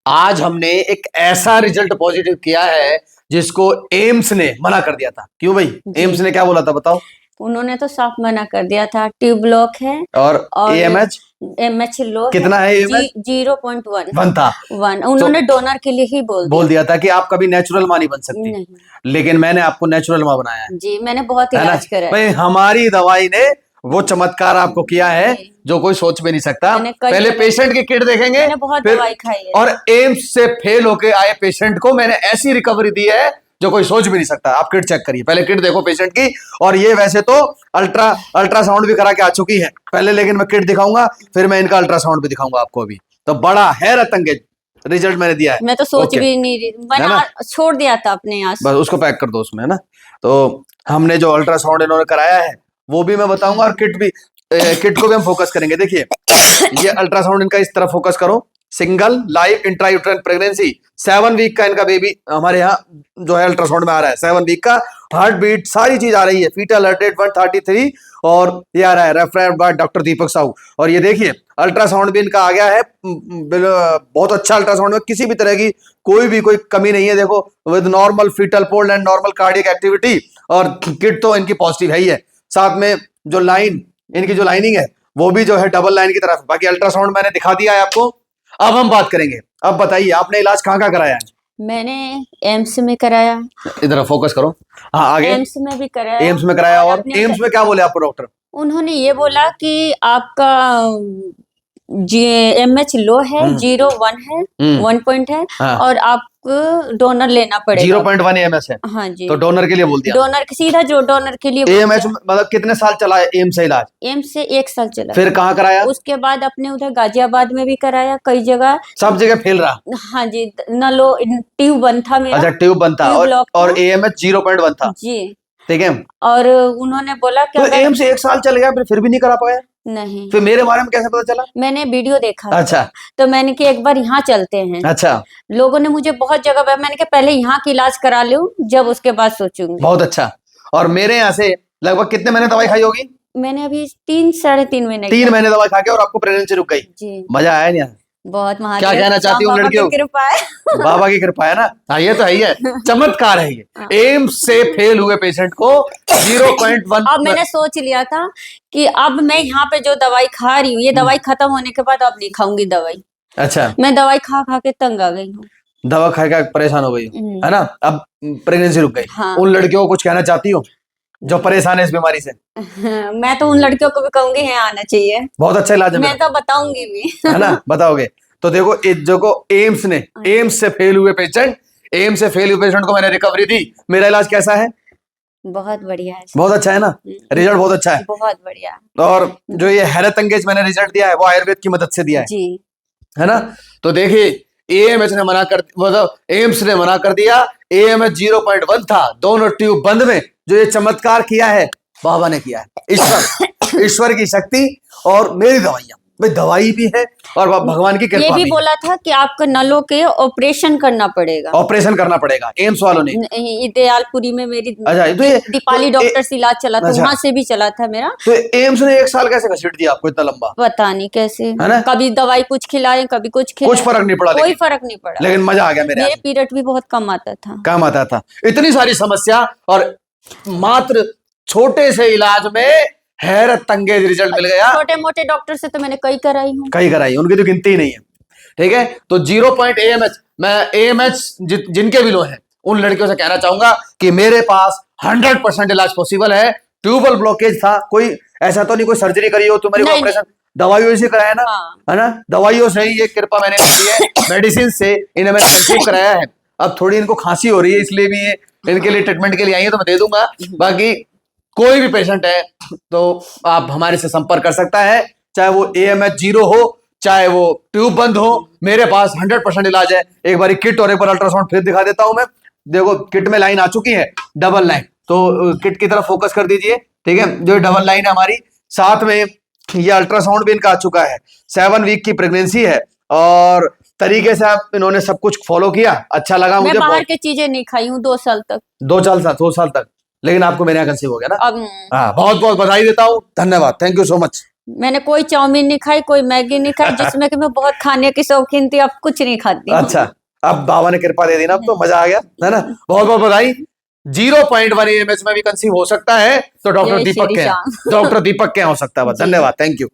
आज हमने एक ऐसा रिजल्ट पॉजिटिव किया है जिसको एम्स ने मना कर दिया था। क्यों भाई? एम्स ने क्या बोला था बताओ? उन्होंने तो साफ मना कर दिया था, ट्यूब ब्लॉक है और एएमएच एमएच लो कितना है? एएमएच 0.1 था। उन्होंने डोनर के लिए ही बोल दिया था कि आप कभी नेचुरल माँ नहीं बन सकती। नहीं। लेकिन मैंने आपको नेचुरल माँ बनाया है। जी, मैंने बहुत इलाज करा भाई हमारी दवाई ने वो चमत्कार आपको किया है जो कोई सोच भी नहीं सकता। पहले पेशेंट की किट देखेंगे, मैंने बहुत दवाई खाई है और एम्स से फेल होके आए पेशेंट को मैंने ऐसी रिकवरी दी है जो कोई सोच भी नहीं सकता। आप किट चेक करिए, पहले किट देखो पेशेंट की। और ये वैसे तो अल्ट्रासाउंड भी करा के आ चुकी है पहले, लेकिन मैं किट दिखाऊंगा, फिर मैं इनका अल्ट्रासाउंड भी दिखाऊंगा आपको। अभी तो बड़ा हैरत अंगेज रिजल्ट मैंने दिया है। मैं तो सोच भी नहीं रही, मैंने छोड़ दिया था अपने यहाँ से। बस उसको पैक कर दो उसमें, है ना। तो हमने जो अल्ट्रासाउंड इन्होंने कराया है वो भी मैं बताऊंगा, और किट को भी हम फोकस करेंगे। देखिए ये अल्ट्रासाउंड इनका इस तरह फोकस करो, single live intrauterine pregnancy, 7 week का इनका बेबी हमारे यहाँ जो है अल्ट्रासाउंड में आ रहा है। 7 वीक का हार्ट बीट सारी चीज आ रही है, फीटल हार्ट रेट 133, और ये आ रहा है रेफरेंस बाय डॉक्टर दीपक साहू। और ये देखिए अल्ट्रासाउंड भी इनका आ गया है, बहुत अच्छा अल्ट्रासाउंड में किसी भी तरह की कोई कमी नहीं है। देखो with normal fetal pole and normal cardiac activity, और किट तो इनकी पॉजिटिव है ही है। साथ में जो इनकी जो लाइनिंग है वो भी जो है डबल लाइन की तरफ। बाकी अल्ट्रासाउंड मैंने दिखा दिया है आपको। अब हम बात करेंगे, अब बताइए आपने इलाज कहाँ कराया है? मैंने एम्स में कराया। इधर फोकस करो। हाँ आगे। एम्स में भी कराया। एम्स में कराया। और एम्स में क्या बोले आपको डॉक्टर? उन्होंने ये बोला कि आपका एमएच लो है, 0.1 है, 1 पॉइंट है, और आपको डोनर लेना पड़ेगा। 0.1 एएमएच है। हाँ जी। तो डोनर के लिए बोल दिया। डोनर सीधा जो डोनर के लिए एएमएच मतलब कितने साल चला है एम्स से इलाज? एम्स से 1 साल चला। फिर कहाँ कराया? उसके बाद अपने उधर गाजियाबाद में भी कराया, कई जगह, सब जगह फेल रहा। हाँ जी। नलो ट्यूब बंद था मेरा। अच्छा ट्यूब बंद था, और एएमएच 0.1 था जी। ठीक है। और उन्होंने बोला कि तो एम्स से 1 साल चल गया फिर भी नहीं करा पाया? नहीं। फिर मेरे बारे में कैसे पता चला? मैंने वीडियो देखा। अच्छा। तो मैंने कि एक बार यहाँ चलते हैं। अच्छा। लोगों ने मुझे बहुत जगह, मैंने कहा पहले यहाँ की इलाज करा लूं, जब उसके बाद सोचूंगी। बहुत अच्छा। और मेरे यहाँ से लगभग कितने महीने दवाई खाई होगी? मैंने अभी 3-3.5 महीने 3 महीने दवाई खा के, और आपको प्रेगनेंसी रुक गई जी। मजा आया नहीं? बहुत महादेव। क्या कहना चाहती हूँ लड़कियों? कृपा है। बाबा की कृपा है ना। हाँ ये तो है ही है, चमत्कार है ये। एम्स से फेल हुए पेशेंट को 0.1। अब मैंने सोच लिया था कि अब मैं यहाँ पे जो दवाई खा रही हूँ, ये दवाई खत्म होने के बाद अब नहीं खाऊंगी दवाई। अच्छा। मैं दवाई खा खा के तंग आ गई हूँ, दवा खा के परेशान हो गई है ना। अब प्रेगनेंसी रुक गई। हाँ। उन लड़कियों को कुछ कहना चाहती हो जो परेशान है इस बीमारी से? मैं तो उन लड़कियों को भी कहूंगी है आना चाहिए, बहुत अच्छा इलाज है। मैं तो बताऊंगी भी है ना, बताओगे तो। देखो जो एम्स ने, एम्स से फेल हुए पेशेंट, एम्स से फेल हुए पेशेंट को मैंने रिकवरी दी। मेरा इलाज कैसा है? बहुत बढ़िया है, बहुत अच्छा है ना, रिजल्ट बहुत अच्छा है, बहुत बढ़िया। और जो ये हैरत अंगेज मैंने रिजल्ट दिया है वो आयुर्वेद की मदद से दिया है जी, है ना। तो देखिए एएमएच ने मना कर, मतलब एम्स ने मना कर दिया। एएमएच 0.1 था, दोनों ट्यूब बंद में। जो ये चमत्कार किया है बाबा ने किया है। ईश्वर की शक्ति और मेरी दवाइयां, भाई दवाई भी है और भगवान की कृपा भी। ये भी बोला था कि आपका नलों के ऑपरेशन करना पड़ेगा। ऑपरेशन करना पड़ेगा एम्स वालों ने। दयालपुरी में मेरी दीपाली डॉक्टर से इलाज चला था, वहां से भी चला था मेरा। तो एम्स ने 1 साल कैसे घसीट दिया आपको इतना लंबा? पता नहीं कैसे, है ना। कभी दवाई कुछ खिलाए, कभी कुछ खिलाए, कुछ फर्क नहीं पड़ा। कोई फर्क नहीं पड़ा, लेकिन मजा आ गया। मेरे पीरियड भी बहुत कम आता था, इतनी सारी समस्या, और मात्र छोटे से इलाज में हैरत अंगेज रिजल्ट मिल गया। छोटे मोटे डॉक्टर से तो मैंने कई कराई हूँ, उनकी तो गिनती ही नहीं है। ठीक है, तो 0. एएमएच, मैं एएमएच जिनके भी लो हैं उन लड़कियों से कहना चाहूंगा कि मेरे पास 100% इलाज पॉसिबल है। ट्यूबल ब्लॉकेज था, कोई ऐसा तो नहीं कोई सर्जरी करी हो तुम्हारी, ऑपरेशन दवाइयों से कराया ना। हाँ। है ना, दवाइयों से ही ये कृपा मैंने की है, मेडिसिन से इन्हें मैंने कंसीव कराया है। अब थोड़ी इनको खांसी हो रही है, इसलिए भी ये इनके लिए ट्रीटमेंट के लिए आई है, तो मैं दे दूंगा। बाकी कोई भी पेशेंट है तो आप हमारे से संपर्क कर सकता है, चाहे वो एएमएच 0 हो, चाहे वो ट्यूब बंद हो। मेरे पास 100% इलाज है। एक बार किट और एक बार अल्ट्रासाउंड फिर दिखा देता हूं मैं। देखो किट में लाइन आ चुकी है, डबल लाइन, तो किट की तरफ फोकस कर दीजिए। ठीक है, जो डबल लाइन है हमारी, साथ में ये अल्ट्रासाउंड भी इनका आ चुका है। 7 वीक की प्रेगनेंसी है, और तरीके से आप इन्होंने सब कुछ फॉलो किया, अच्छा लगा मुझे। मैं बाहर की चीजें नहीं खाई हूँ 2 साल तक, 2 साल तक, लेकिन आपको मेरे यहाँ कंसीव हो गया ना। हाँ, बहुत बहुत बधाई देता हूँ, धन्यवाद, थैंक यू सो मच। मैंने कोई चाउमीन नहीं खाई, कोई मैगी नहीं खाई, जिसमें कि मैं बहुत खाने की शौकीन थी, अब कुछ नहीं खाती हूँ। अच्छा, अब बाबा ने कृपा दे दी ना, अब तो मजा आ गया है ना। बहुत बहुत बधाई। 0.1 AMH में भी कंसीव हो सकता है, तो डॉक्टर जय दीपक श्री के श्याम। डॉक्टर दीपक के यहाँ हो सकता है। जी। धन्यवाद, थैंक यू।